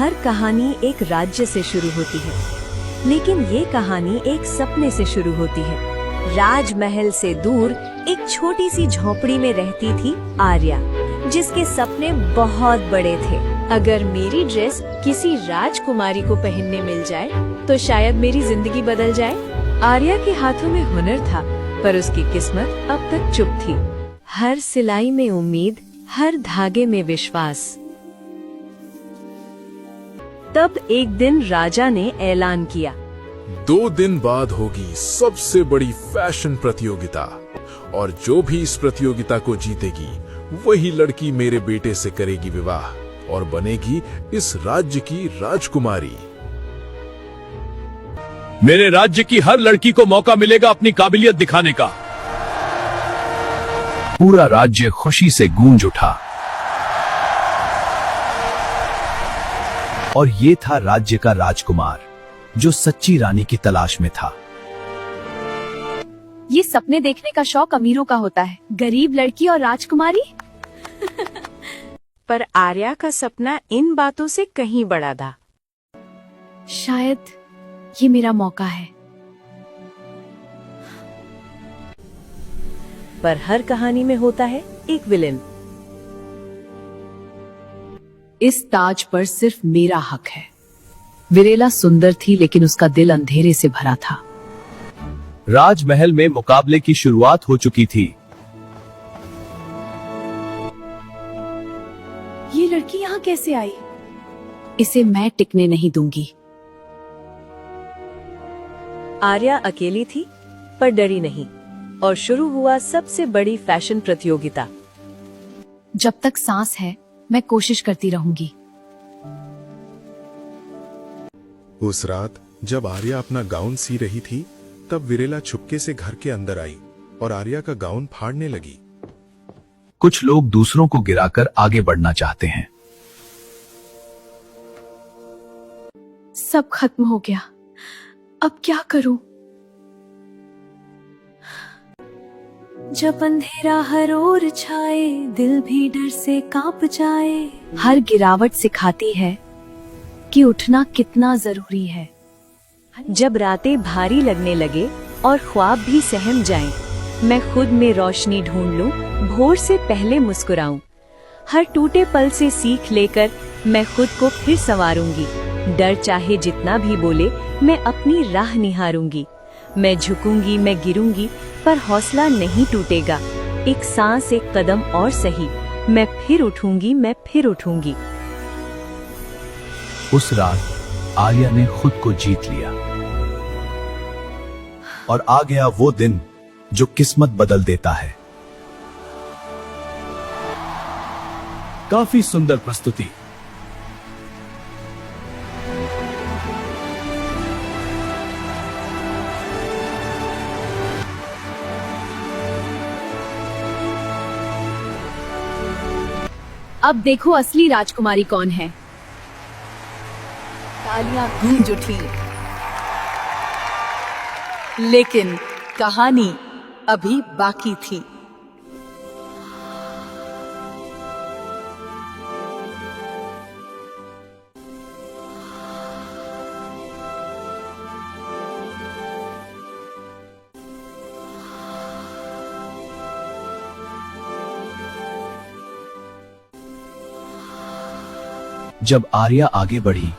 हर कहानी एक राज्य से शुरू होती है, लेकिन ये कहानी एक सपने से शुरू होती है। राजमहल से दूर एक छोटी सी झोपड़ी में रहती थी आर्या, जिसके सपने बहुत बड़े थे। अगर मेरी ड्रेस किसी राजकुमारी को पहनने मिल जाए तो शायद मेरी जिंदगी बदल जाए। आर्या के हाथों में हुनर था, पर उसकी किस्मत अब तक चुप थी। हर सिलाई में उम्मीद, हर धागे में विश्वास। तब एक दिन राजा ने ऐलान किया, 2 दिन बाद होगी सबसे बड़ी फैशन प्रतियोगिता, और जो भी इस प्रतियोगिता को जीतेगी वही लड़की मेरे बेटे से करेगी विवाह और बनेगी इस राज्य की राजकुमारी। मेरे राज्य की हर लड़की को मौका मिलेगा अपनी काबिलियत दिखाने का। पूरा राज्य खुशी से गूंज उठा। और ये था राज्य का राजकुमार, जो सच्ची रानी की तलाश में था। ये सपने देखने का शौक अमीरों का होता है, गरीब लड़की और राजकुमारी। पर आर्या का सपना इन बातों से कहीं बड़ा था। शायद ये मेरा मौका है। पर हर कहानी में होता है एक विलेन। इस ताज पर सिर्फ मेरा हक है। विरेला सुंदर थी, लेकिन उसका दिल अंधेरे से भरा था। राजमहल में मुकाबले की शुरुआत हो चुकी थी। ये लड़की यहाँ कैसे आई? इसे मैं टिकने नहीं दूंगी। आर्या अकेली थी, पर डरी नहीं, और शुरू हुआ सबसे बड़ी फैशन प्रतियोगिता। जब तक सांस है मैं कोशिश करती रहूंगी। उस रात जब आर्या अपना गाउन सी रही थी, तब विरेला छुपके से घर के अंदर आई और आर्या का गाउन फाड़ने लगी। कुछ लोग दूसरों को गिराकर आगे बढ़ना चाहते हैं। सब खत्म हो गया, अब क्या करूं? जब अंधेरा हर ओर छाए, दिल भी डर से कांप जाए। हर गिरावट सिखाती है कि उठना कितना जरूरी है। जब रातें भारी लगने लगे और ख्वाब भी सहम जाएं, मैं खुद में रोशनी ढूंढ लूं, भोर से पहले मुस्कुराऊं। हर टूटे पल से सीख लेकर मैं खुद को फिर संवारूंगी। डर चाहे जितना भी बोले, मैं अपनी राह निहारूंगी। मैं झुकूंगी, मैं गिरूंगी, पर हौसला नहीं टूटेगा। एक सांस, एक कदम और सही, मैं फिर उठूंगी, मैं फिर उठूंगी। उस रात आर्या ने खुद को जीत लिया, और आ गया वो दिन जो किस्मत बदल देता है। काफी सुंदर प्रस्तुति। अब देखो असली राजकुमारी कौन है। तालियां गूंज उठी। लेकिन कहानी अभी बाकी थी। जब आर्या आगे बढ़ी,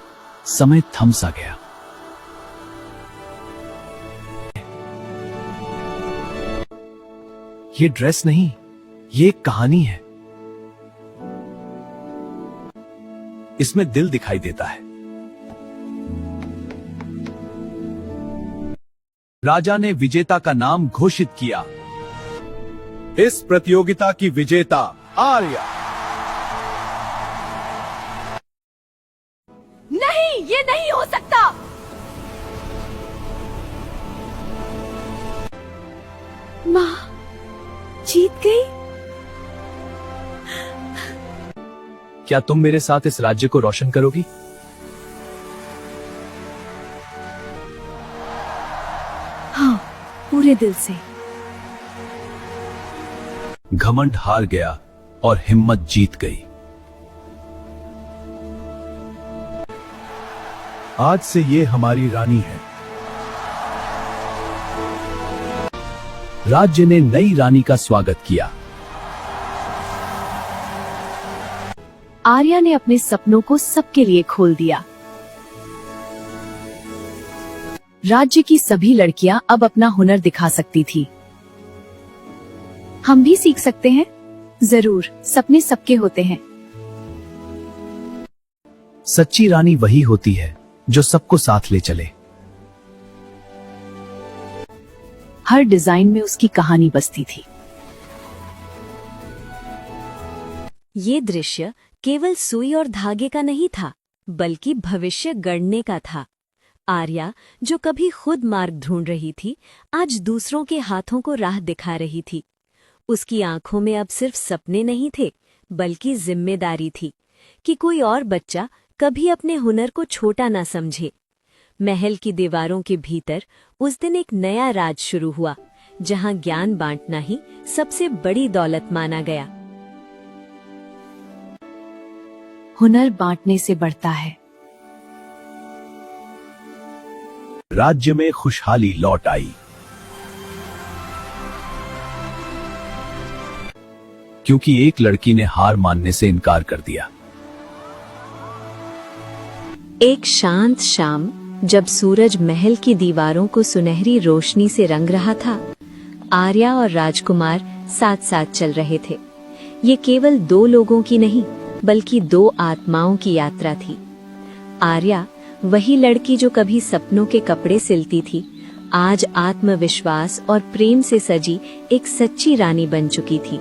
समय थम सा गया। ये ड्रेस नहीं, ये एक कहानी है। इसमें दिल दिखाई देता है। राजा ने विजेता का नाम घोषित किया। इस प्रतियोगिता की विजेता आर्या। नहीं, ये नहीं हो सकता। माँ जीत गई। क्या तुम मेरे साथ इस राज्य को रोशन करोगी? हाँ, पूरे दिल से। घमंड हार गया और हिम्मत जीत गई। आज से ये हमारी रानी है। राज्य ने नई रानी का स्वागत किया। आर्या ने अपने सपनों को सबके लिए खोल दिया। राज्य की सभी लड़कियां अब अपना हुनर दिखा सकती थी। हम भी सीख सकते हैं। जरूर, सपने सबके होते हैं। सच्ची रानी वही होती है जो सबको साथ ले चले। हर डिजाइन में उसकी कहानी बसती थी। ये दृश्य केवल सुई और धागे का नहीं था, बल्कि भविष्य गढ़ने का था। आर्या, जो कभी खुद मार्ग ढूंढ रही थी, आज दूसरों के हाथों को राह दिखा रही थी। उसकी आंखों में अब सिर्फ सपने नहीं थे, बल्कि जिम्मेदारी थी कि कोई और बच्चा कभी अपने हुनर को छोटा ना समझे। महल की दीवारों के भीतर उस दिन एक नया राज शुरू हुआ, जहां ज्ञान बांटना ही सबसे बड़ी दौलत माना गया। हुनर बांटने से बढ़ता है। राज्य में खुशहाली लौट आई, क्योंकि एक लड़की ने हार मानने से इनकार कर दिया। एक शांत शाम, जब सूरज महल की दीवारों को सुनहरी रोशनी से रंग रहा था, आर्या और राजकुमार साथ साथ चल रहे थे। ये केवल दो लोगों की नहीं, बल्कि दो आत्माओं की यात्रा थी। आर्या, वही लड़की जो कभी सपनों के कपड़े सिलती थी, आज आत्मविश्वास और प्रेम से सजी एक सच्ची रानी बन चुकी थी।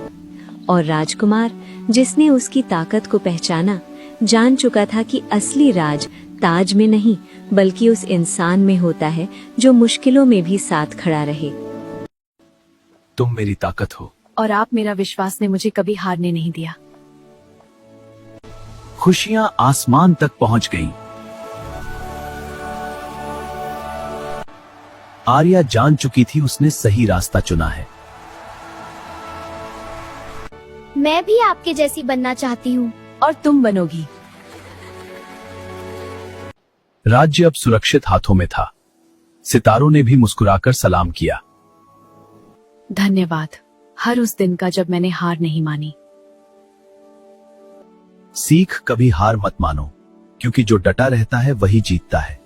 और राजकुमार, जिसने उसकी ताकत को पहचाना, जान चुका था कि असली राज ताज में नहीं, बल्कि उस इंसान में होता है जो मुश्किलों में भी साथ खड़ा रहे। तुम मेरी ताकत हो और आप मेरा विश्वास ने मुझे कभी हारने नहीं दिया। खुशियां आसमान तक पहुंच गईं। आर्या जान चुकी थी उसने सही रास्ता चुना है। मैं भी आपके जैसी बनना चाहती हूँ। और तुम बनोगी। राज्य अब सुरक्षित हाथों में था। सितारों ने भी मुस्कुराकर सलाम किया। धन्यवाद, हर उस दिन का जब मैंने हार नहीं मानी। सीख, कभी हार मत मानो, क्योंकि जो डटा रहता है वही जीतता है।